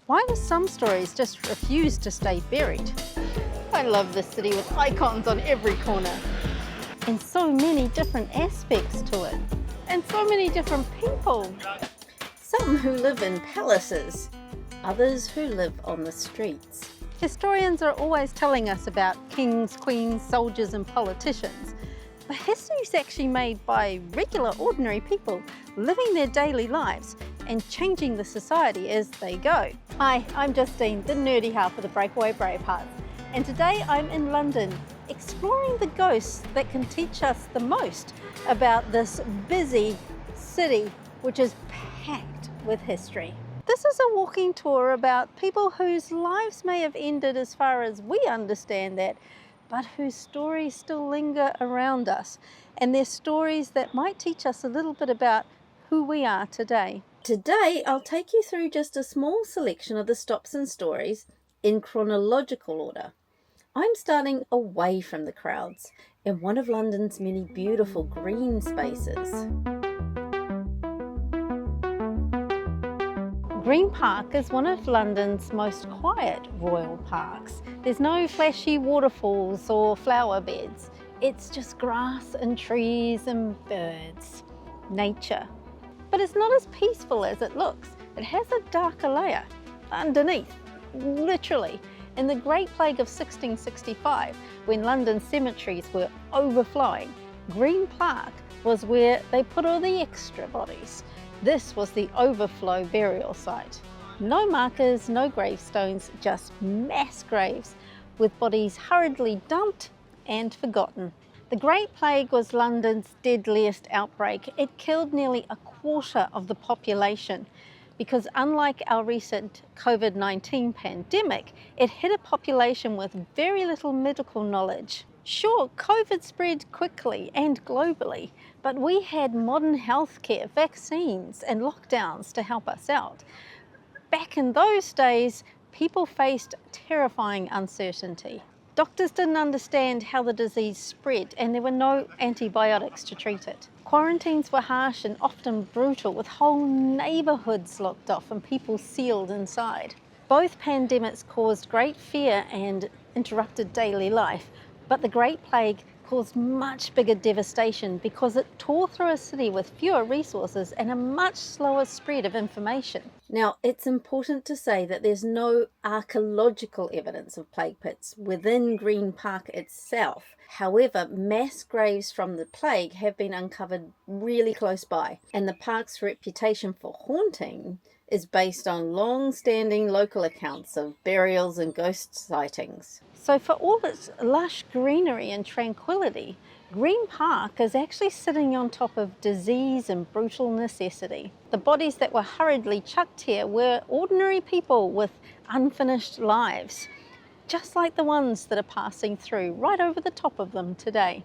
Why do some stories just refuse to stay buried? I love this city with icons on every corner. And so many different aspects to it. And so many different people. Some who live in palaces, others who live on the streets. Historians are always telling us about kings, queens, soldiers and politicians. But history is actually made by regular, ordinary people living their daily lives and changing the society as they go. Hi, I'm Justine, the nerdy half of the Breakaway Bravehearts, and today I'm in London exploring the ghosts that can teach us the most about this busy city which is packed with history. This is a walking tour about people whose lives may have ended as far as we understand that, but whose stories still linger around us, and they're stories that might teach us a little bit about who we are today. Today, I'll take you through just a small selection of the stops and stories in chronological order. I'm starting away from the crowds in one of London's many beautiful green spaces. Green Park is one of London's most quiet royal parks. There's no flashy waterfalls or flower beds. It's just grass and trees and birds. Nature. But it's not as peaceful as it looks. It has a darker layer underneath, literally. In the Great Plague of 1665, when London cemeteries were overflowing, Green Park was where they put all the extra bodies. This was the overflow burial site. No markers, no gravestones, just mass graves with bodies hurriedly dumped and forgotten. The Great Plague was London's deadliest outbreak. It killed nearly a quarter of the population because, unlike our recent COVID-19 pandemic, it hit a population with very little medical knowledge. Sure, COVID spread quickly and globally, but we had modern healthcare, vaccines and lockdowns to help us out. Back in those days, people faced terrifying uncertainty. Doctors didn't understand how the disease spread, and there were no antibiotics to treat it. Quarantines were harsh and often brutal, with whole neighbourhoods locked off and people sealed inside. Both pandemics caused great fear and interrupted daily life. But the Great Plague caused much bigger devastation because it tore through a city with fewer resources and a much slower spread of information. Now, it's important to say that there's no archaeological evidence of plague pits within Green Park itself. However, mass graves from the plague have been uncovered really close by, and the park's reputation for haunting is based on long-standing local accounts of burials and ghost sightings. So for all its lush greenery and tranquility, Green Park is actually sitting on top of disease and brutal necessity. The bodies that were hurriedly chucked here were ordinary people with unfinished lives, just like the ones that are passing through right over the top of them today.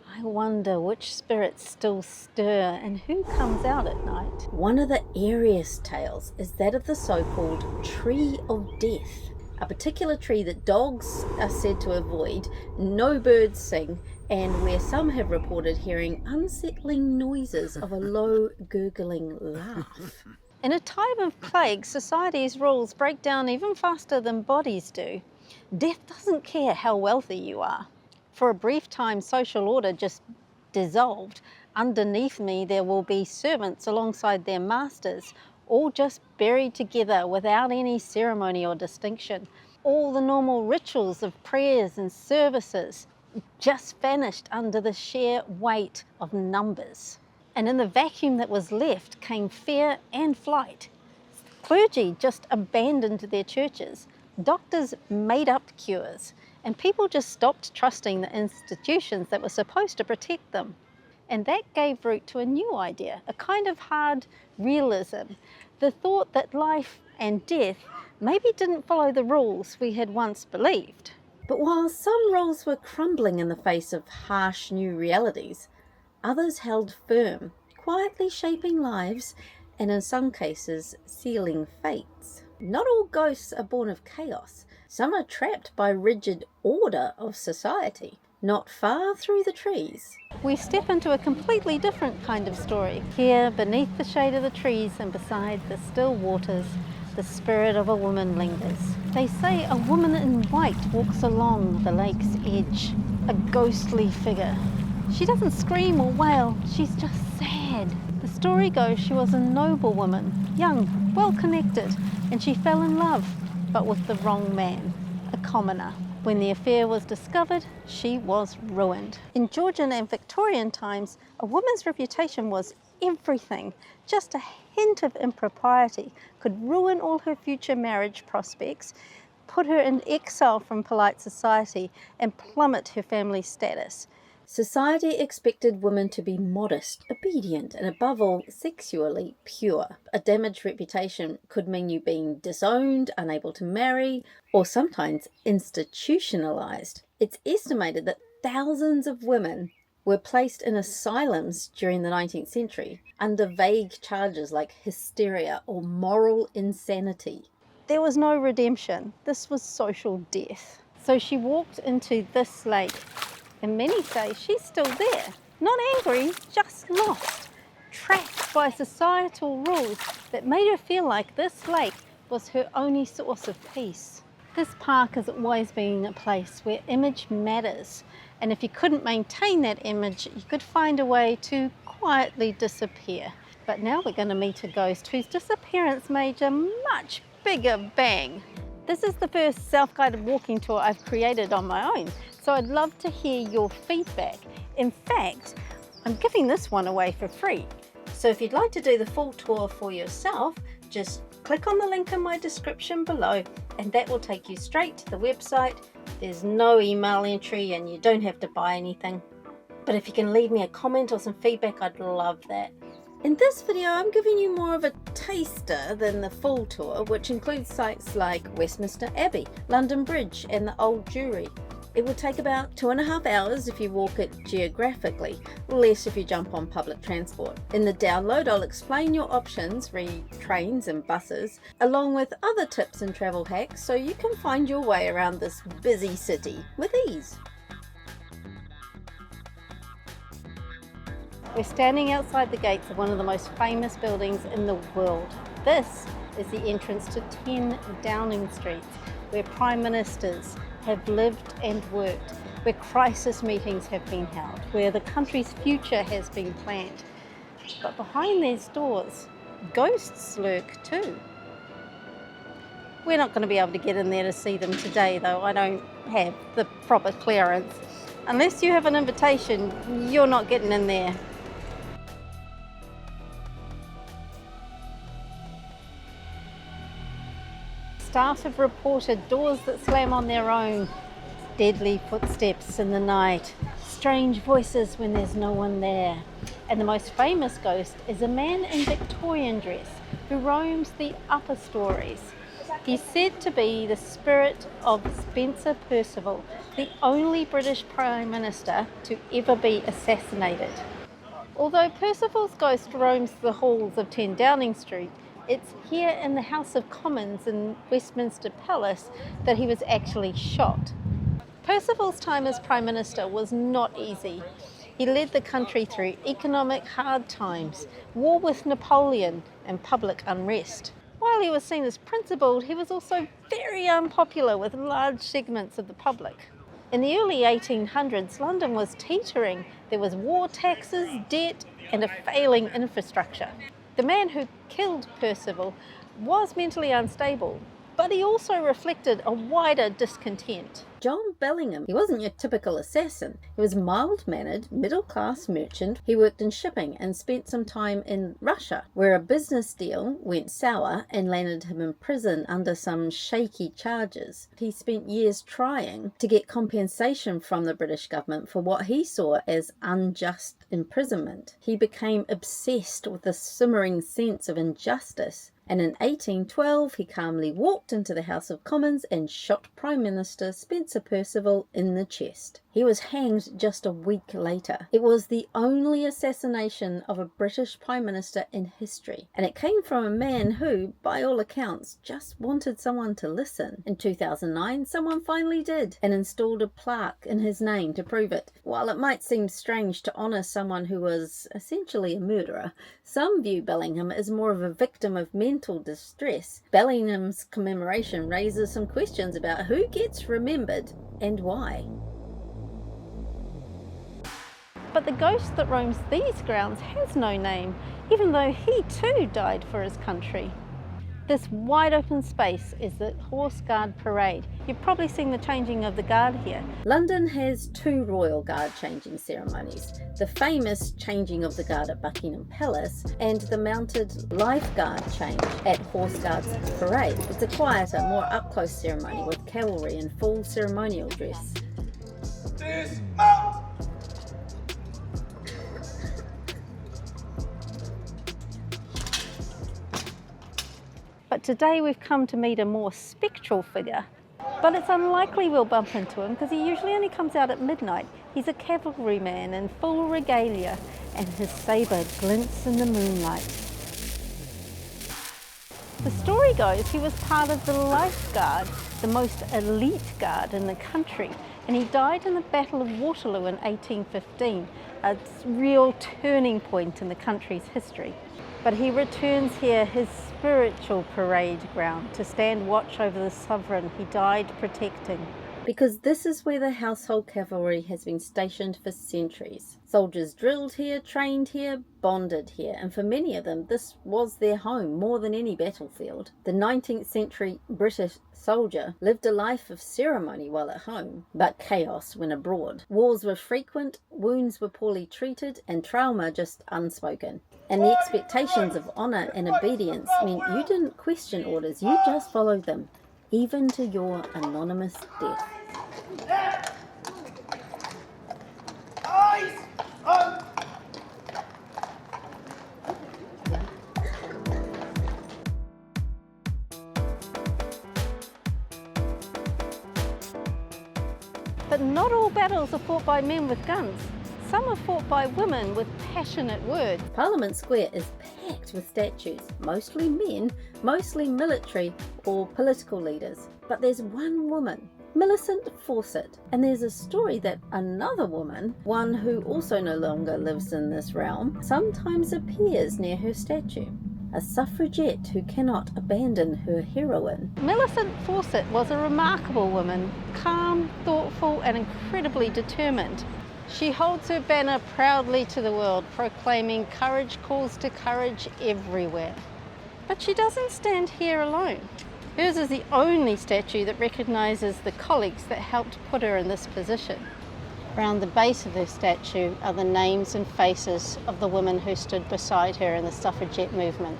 I wonder which spirits still stir and who comes out at night. One of the airiest tales is that of the so-called Tree of Death, a particular tree that dogs are said to avoid, no birds sing, and where some have reported hearing unsettling noises of a low gurgling laugh. In a time of plague, society's rules break down even faster than bodies do. Death doesn't care how wealthy you are. For a brief time, social order just dissolved. Underneath me, there will be servants alongside their masters, all just buried together without any ceremony or distinction. All the normal rituals of prayers and services just vanished under the sheer weight of numbers. And in the vacuum that was left came fear and flight. Clergy just abandoned their churches. Doctors made up cures. And people just stopped trusting the institutions that were supposed to protect them. And that gave root to a new idea, a kind of hard realism. The thought that life and death maybe didn't follow the rules we had once believed. But while some rules were crumbling in the face of harsh new realities, others held firm, quietly shaping lives and in some cases sealing fates. Not all ghosts are born of chaos. Some are trapped by rigid order of society, not far through the trees. We step into a completely different kind of story. Here, beneath the shade of the trees and beside the still waters, the spirit of a woman lingers. They say a woman in white walks along the lake's edge, a ghostly figure. She doesn't scream or wail, she's just sad. The story goes she was a noblewoman, young, well-connected, and she fell in love, but with the wrong man, a commoner. When the affair was discovered, she was ruined. In Georgian and Victorian times, a woman's reputation was everything. Just a hint of impropriety could ruin all her future marriage prospects, put her in exile from polite society, and plummet her family status. Society expected women to be modest, obedient, and above all, sexually pure. A damaged reputation could mean you being disowned, unable to marry, or sometimes institutionalized. It's estimated that thousands of women were placed in asylums during the 19th century under vague charges like hysteria or moral insanity. There was no redemption. This was social death. So she walked into this lake, and many say she's still there. Not angry, just lost, trapped by societal rules that made her feel like this lake was her only source of peace. This park has always been a place where image matters, and if you couldn't maintain that image, you could find a way to quietly disappear. But now we're going to meet a ghost whose disappearance made a much bigger bang. This is the first self-guided walking tour I've created on my own, so I'd love to hear your feedback. In fact, I'm giving this one away for free. So if you'd like to do the full tour for yourself, just click on the link in my description below and that will take you straight to the website. There's no email entry and you don't have to buy anything. But if you can leave me a comment or some feedback, I'd love that. In this video, I'm giving you more of a taster than the full tour, which includes sites like Westminster Abbey, London Bridge and the Old Jewry. It will take about 2.5 hours if you walk it geographically, less if you jump on public transport. In the download, I'll explain your options, re trains and buses, along with other tips and travel hacks so you can find your way around this busy city with ease. We're standing outside the gates of one of the most famous buildings in the world. This is the entrance to 10 Downing Street, where Prime Ministers have lived and worked, where crisis meetings have been held, where the country's future has been planned. But behind these doors, ghosts lurk too. We're not going to be able to get in there to see them today, though. I don't have the proper clearance. Unless you have an invitation, you're not getting in there. Staff have reported doors that slam on their own, deadly footsteps in the night, strange voices when there's no one there. And the most famous ghost is a man in Victorian dress who roams the upper stories. He's said to be the spirit of Spencer Perceval, the only British Prime Minister to ever be assassinated. Although Perceval's ghost roams the halls of 10 Downing Street, it's here in the House of Commons in Westminster Palace that he was actually shot. Perceval's time as Prime Minister was not easy. He led the country through economic hard times, war with Napoleon, and public unrest. While he was seen as principled, he was also very unpopular with large segments of the public. In the early 1800s, London was teetering. There was war taxes, debt, and a failing infrastructure. The man who killed Perceval was mentally unstable, but he also reflected a wider discontent. John Bellingham, he wasn't your typical assassin. He was mild-mannered, middle-class merchant. He worked in shipping and spent some time in Russia, where a business deal went sour and landed him in prison under some shaky charges. He spent years trying to get compensation from the British government for what he saw as unjust imprisonment. He became obsessed with the simmering sense of injustice. And in 1812, he calmly walked into the House of Commons and shot Prime Minister Spencer Perceval in the chest. He was hanged just a week later. It was the only assassination of a British Prime Minister in history, and it came from a man who, by all accounts, just wanted someone to listen. In 2009, someone finally did, and installed a plaque in his name to prove it. While it might seem strange to honour someone who was essentially a murderer, some view Buckingham as more of a victim of mental distress. Buckingham's commemoration raises some questions about who gets remembered and why. But the ghost that roams these grounds has no name, even though he too died for his country. This wide open space is the Horse Guard Parade. You've probably seen the changing of the guard here. London has two royal guard changing ceremonies. The famous changing of the guard at Buckingham Palace and the mounted life guard change at Horse Guards Parade. It's a quieter, more up-close ceremony with cavalry in full ceremonial dress. Dismount! But today we've come to meet a more spectral figure. But it's unlikely we'll bump into him because he usually only comes out at midnight. He's a cavalryman in full regalia and his sabre glints in the moonlight. The story goes he was part of the Life Guard, the most elite guard in the country, and he died in the Battle of Waterloo in 1815, a real turning point in the country's history. But he returns here, his spiritual parade ground, to stand watch over the sovereign he died protecting. Because this is where the household cavalry has been stationed for centuries. Soldiers drilled here, trained here, bonded here, and for many of them this was their home more than any battlefield. The 19th century British soldier lived a life of ceremony while at home, but chaos when abroad. Wars were frequent, wounds were poorly treated, and trauma just unspoken. And the expectations of honour and obedience meant you didn't question orders, you just followed them, even to your anonymous death. Eyes up! But not all battles are fought by men with guns. Some are fought by women with passionate words. Parliament Square is packed with statues, mostly men, mostly military or political leaders. But there's one woman, Millicent Fawcett, and there's a story that another woman, one who also no longer lives in this realm, sometimes appears near her statue. A suffragette who cannot abandon her heroine. Millicent Fawcett was a remarkable woman, calm, thoughtful and incredibly determined. She holds her banner proudly to the world, proclaiming courage calls to courage everywhere. But she doesn't stand here alone. Hers is the only statue that recognises the colleagues that helped put her in this position. Around the base of her statue are the names and faces of the women who stood beside her in the suffragette movement.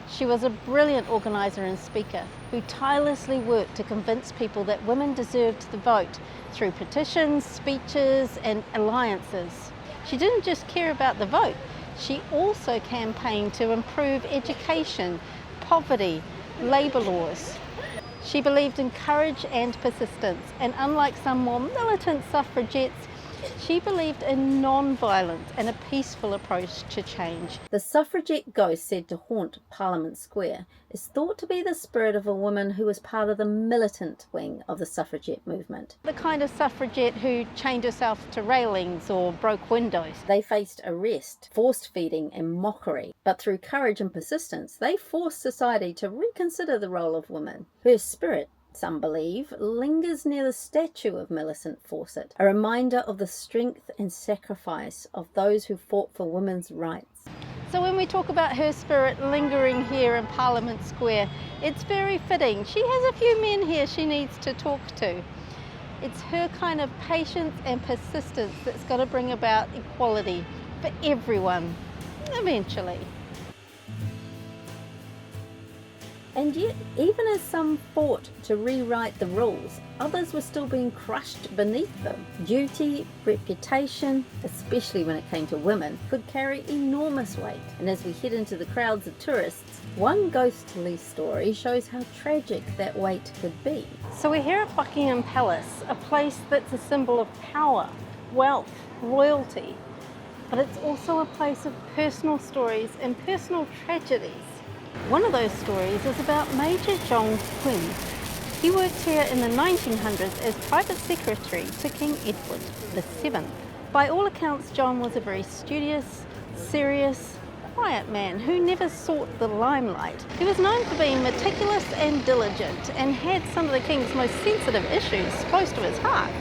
She was a brilliant organiser and speaker who tirelessly worked to convince people that women deserved the vote through petitions, speeches and alliances. She didn't just care about the vote, she also campaigned to improve education, poverty, labour laws. She believed in courage and persistence, and unlike some more militant suffragettes, she believed in non-violence and a peaceful approach to change. The suffragette ghost said to haunt Parliament Square is thought to be the spirit of a woman who was part of the militant wing of the suffragette movement. The kind of suffragette who chained herself to railings or broke windows. They faced arrest, forced feeding and mockery, but through courage and persistence, they forced society to reconsider the role of women. Her spirit, some believe, lingers near the statue of Millicent Fawcett, a reminder of the strength and sacrifice of those who fought for women's rights. So when we talk about her spirit lingering here in Parliament Square, it's very fitting. She has a few men here she needs to talk to. It's her kind of patience and persistence that's got to bring about equality for everyone, eventually. And yet, even as some fought to rewrite the rules, others were still being crushed beneath them. Duty, reputation, especially when it came to women, could carry enormous weight. And as we head into the crowds of tourists, one ghostly story shows how tragic that weight could be. So we're here at Buckingham Palace, a place that's a symbol of power, wealth, royalty. But it's also a place of personal stories and personal tragedies. One of those stories is about Major John Quinn. He worked here in the 1900s as private secretary to King Edward VII. By all accounts, John was a very studious, serious, quiet man who never sought the limelight. He was known for being meticulous and diligent and had some of the King's most sensitive issues close to his heart.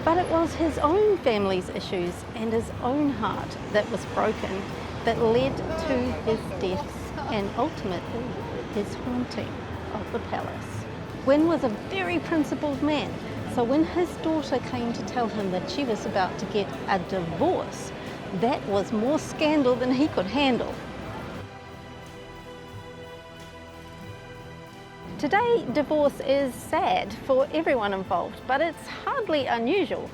But it was his own family's issues and his own heart that was broken that led to his death and ultimately his haunting of the palace. Quinn was a very principled man, so when his daughter came to tell him that she was about to get a divorce, that was more scandal than he could handle. Today, divorce is sad for everyone involved, but it's hardly unusual.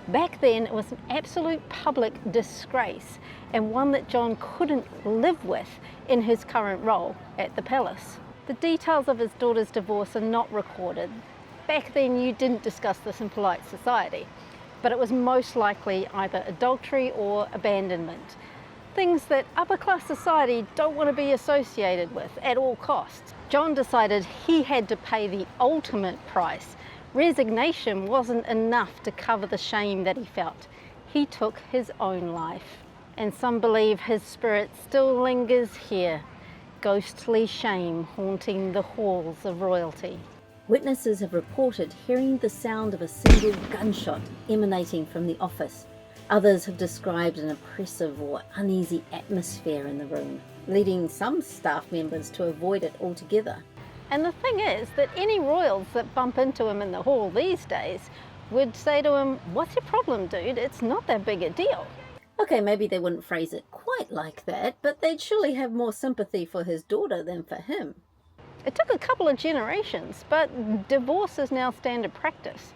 Back then, it was an absolute public disgrace and one that John couldn't live with in his current role at the palace. The details of his daughter's divorce are not recorded. Back then, you didn't discuss this in polite society, but it was most likely either adultery or abandonment. Things that upper-class society don't want to be associated with at all costs. John decided he had to pay the ultimate price. Resignation wasn't enough to cover the shame that he felt. He took his own life. And some believe his spirit still lingers here, ghostly shame haunting the halls of royalty. Witnesses have reported hearing the sound of a single gunshot emanating from the office. Others have described an oppressive or uneasy atmosphere in the room, leading some staff members to avoid it altogether. And the thing is that any royals that bump into him in the hall these days would say to him, "What's your problem, dude? It's not that big a deal." Okay, maybe they wouldn't phrase it quite like that, but they'd surely have more sympathy for his daughter than for him. It took a couple of generations, but divorce is now standard practice.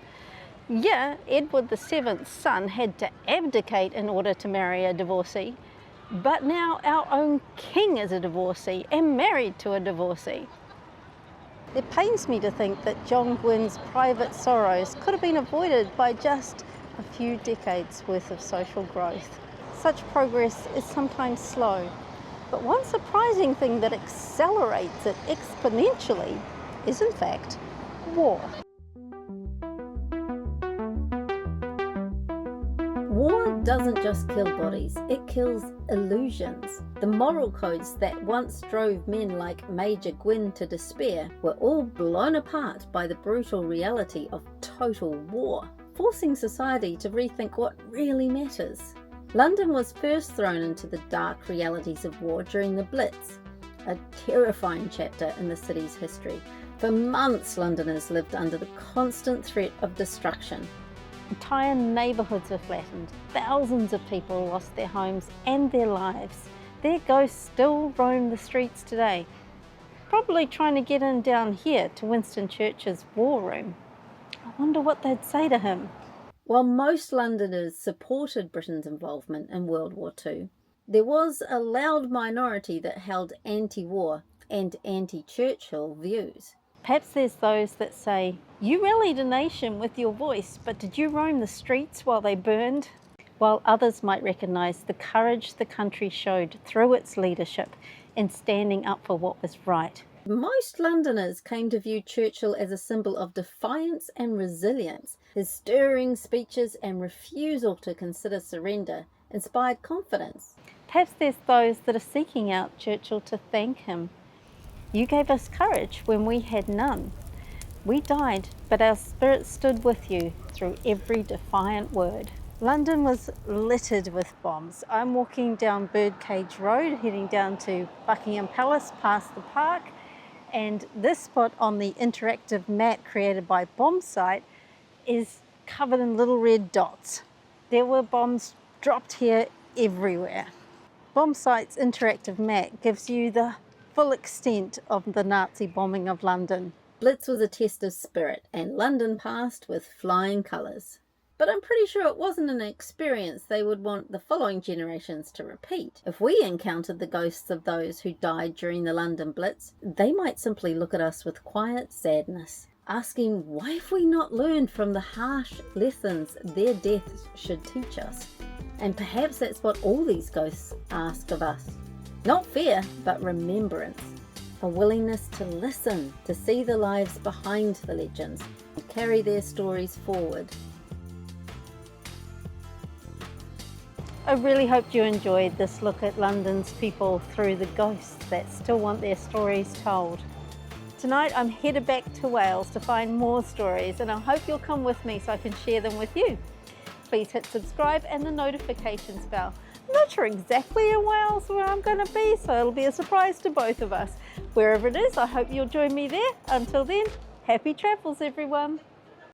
Yeah, Edward VII's son had to abdicate in order to marry a divorcee, but now our own king is a divorcee and married to a divorcee. It pains me to think that John Quinn's private sorrows could have been avoided by just a few decades worth of social growth. Such progress is sometimes slow, but one surprising thing that accelerates it exponentially is in fact war. War doesn't just kill bodies, it kills illusions. The moral codes that once drove men like Major Quinn to despair were all blown apart by the brutal reality of total war, forcing society to rethink what really matters. London was first thrown into the dark realities of war during the Blitz, a terrifying chapter in the city's history. For months, Londoners lived under the constant threat of destruction. Entire neighbourhoods were flattened. Thousands of people lost their homes and their lives. Their ghosts still roam the streets today, probably trying to get in down here to Winston Churchill's war room. I wonder what they'd say to him. While most Londoners supported Britain's involvement in World War II, there was a loud minority that held anti-war and anti-Churchill views. Perhaps there's those that say, "You rallied a nation with your voice, but did you roam the streets while they burned?" While others might recognise the courage the country showed through its leadership in standing up for what was right. Most Londoners came to view Churchill as a symbol of defiance and resilience. His stirring speeches and refusal to consider surrender inspired confidence. Perhaps there's those that are seeking out Churchill to thank him. "You gave us courage when we had none. We died, but our spirit stood with you through every defiant word." London was littered with bombs. I'm walking down Birdcage Road, heading down to Buckingham Palace, past the park, and this spot on the interactive map created by Bombsight is covered in little red dots. There were bombs dropped here everywhere. Bombsight's interactive map gives you the full extent of the Nazi bombing of London. Blitz was a test of spirit, and London passed with flying colours. But I'm pretty sure it wasn't an experience they would want the following generations to repeat. If we encountered the ghosts of those who died during the London Blitz, they might simply look at us with quiet sadness, asking why have we not learned from the harsh lessons their deaths should teach us. And perhaps that's what all these ghosts ask of us. Not fear, but remembrance. A willingness to listen, to see the lives behind the legends, and carry their stories forward. I really hope you enjoyed this look at London's people through the ghosts that still want their stories told. Tonight I'm headed back to Wales to find more stories, and I hope you'll come with me so I can share them with you. Please hit subscribe and the notifications bell. I'm not sure exactly in Wales where I'm going to be, so it'll be a surprise to both of us. Wherever it is, I hope you'll join me there. Until then, happy travels everyone.